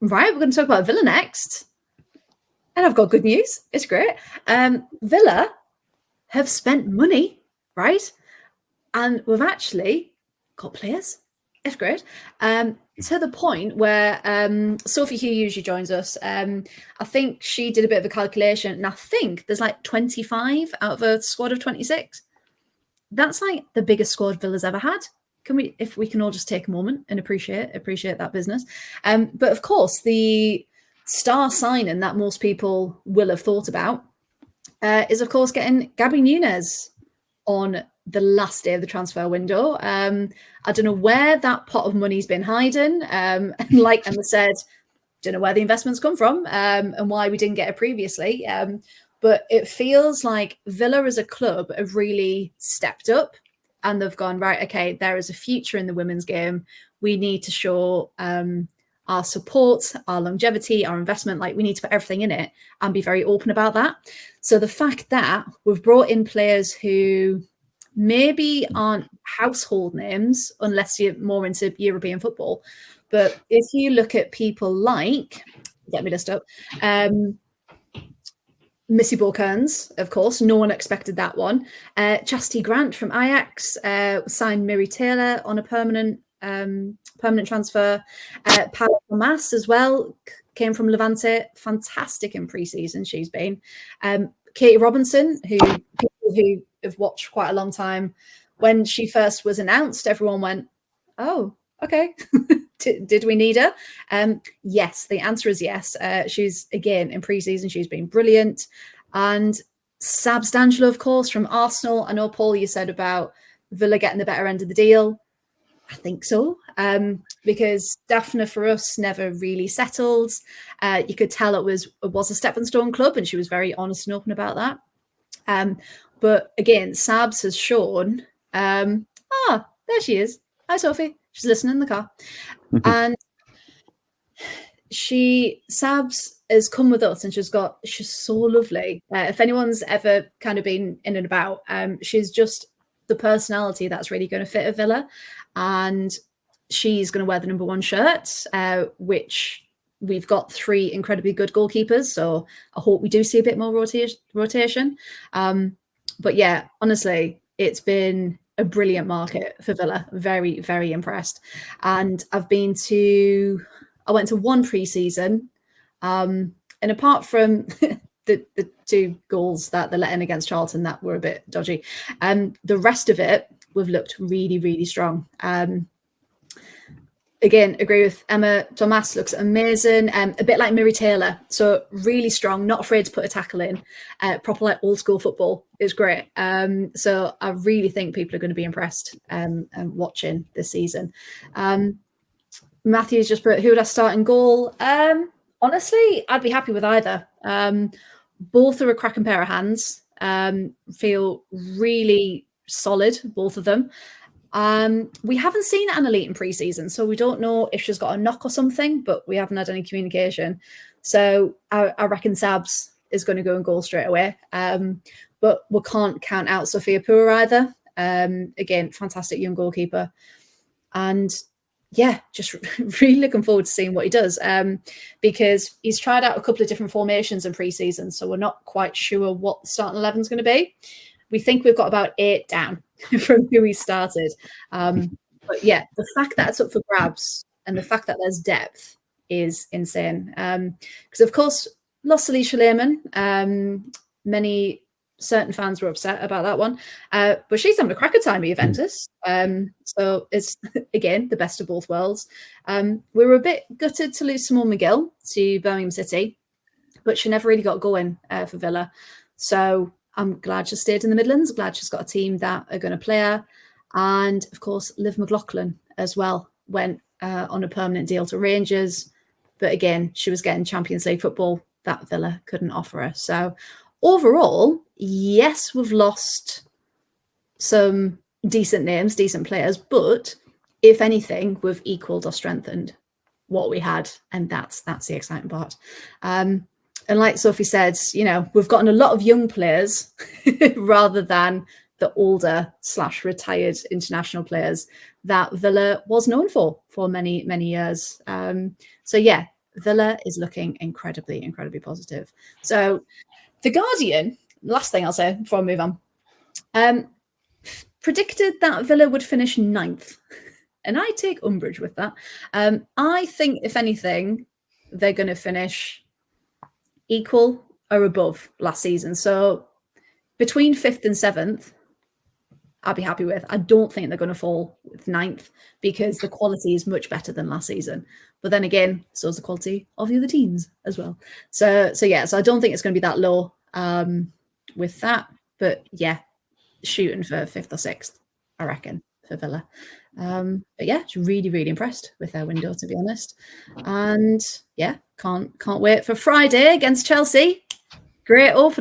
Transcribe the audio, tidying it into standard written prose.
Right, we're going to talk about Villa next. And I've got good news. It's great. Villa have spent money, right? And we've actually got players. It's great. To the point where Sophie, who usually joins us, I think she did a bit of a calculation, and I think there's like 25 out of a squad of 26. That's like the biggest squad Villa's ever had. If we can all just take a moment and appreciate that business. But of course, the star signing that most people will have thought about is, of course, getting Gabby Nunes on the last day of the transfer window. I don't know where that pot of money's been hiding. And like Emma said, don't know where the investments come from and why we didn't get it previously. But it feels like Villa as a club have really stepped up and they've gone, right, okay, there is a future in the women's game. We need to show our support, our longevity, our investment. Like, we need to put everything in it and be very open about that. So the fact that we've brought in players who maybe aren't household names unless you're more into European football. But if you look at people like, get me this up, Missy Borkerns, of course, no one expected that one. Chastity Grant from Ajax signed Miri Taylor on a permanent transfer. Paula Mas as well came from Levante, fantastic in pre-season. She's been Katie Robinson, who people who have watched quite a long time. When she first was announced, everyone went, "Oh, okay." Did we need her? Yes, the answer is yes. She's, again, in pre-season, she's been brilliant. And Sabs D'Angelo, of course, from Arsenal. I know, Paul, you said about Villa getting the better end of the deal. I think so, because Daphne, for us, never really settled. You could tell it was a stepping stone club, and she was very honest and open about that. But again, Sabs has shown, there she is. Hi, Sophie. She's listening in the car. And Sabs has come with us, and she's so lovely. If anyone's ever kind of been in and about, she's just the personality that's really going to fit a Villa. And she's going to wear the number 1 shirt, which we've got 3 incredibly good goalkeepers. So I hope we do see a bit more rotation. But yeah, honestly, it's been a brilliant market for Villa. Very, very impressed. And I went to 1 pre-season, and apart from the 2 goals that they let in against Charlton that were a bit dodgy, the rest of it, we've looked really, really strong. Again, agree with Emma. Tomas looks amazing. A bit like Miri Taylor. So really strong, not afraid to put a tackle in. Proper like old school football is great. So I really think people are going to be impressed watching this season. Matthew's just put, who would I start in goal? Honestly, I'd be happy with either. Both are a cracking pair of hands. Feel really solid, both of them. We haven't seen Annalise in pre-season, so we don't know if she's got a knock or something, but we haven't had any communication. So I reckon Sabs is going to go and goal straight away. But we can't count out Sophia Poor either. Again, fantastic young goalkeeper. And yeah, just really looking forward to seeing what he does, because he's tried out a couple of different formations in pre-season, so we're not quite sure what the starting 11 is going to be. We think we've got about 8 down from who he started. But yeah, the fact that it's up for grabs and the fact that there's depth is insane. Because, of course, lost Alicia Lehmann. Many certain fans were upset about that one. But she's having a cracker time at Juventus. So it's, again, the best of both worlds. We were a bit gutted to lose Simone McGill to Birmingham City, but she never really got going for Villa. So I'm glad she stayed in the Midlands. Glad she's got a team that are going to play her. And, of course, Liv McLaughlin as well went on a permanent deal to Rangers. But, again, she was getting Champions League football that Villa couldn't offer her. So, overall, yes, we've lost some decent names, decent players. But, if anything, we've equalled or strengthened what we had. And that's the exciting part. And like Sophie said, we've gotten a lot of young players rather than the older / retired international players that Villa was known for many, many years. So yeah, Villa is looking incredibly, incredibly positive. So The Guardian, last thing I'll say before I move on, predicted that Villa would finish 9th. And I take umbrage with that. I think, if anything, they're going to finish equal or above last season. So between 5th and 7th, I'll be happy with. I don't think they're going to fall with 9th because the quality is much better than last season. But then again, so is the quality of the other teams as well. So I don't think it's going to be that low with that. But yeah, shooting for 5th or 6th, I reckon, for Villa. But yeah, just really, really impressed with their window, to be honest. And yeah, can't wait for Friday against Chelsea. Great opener.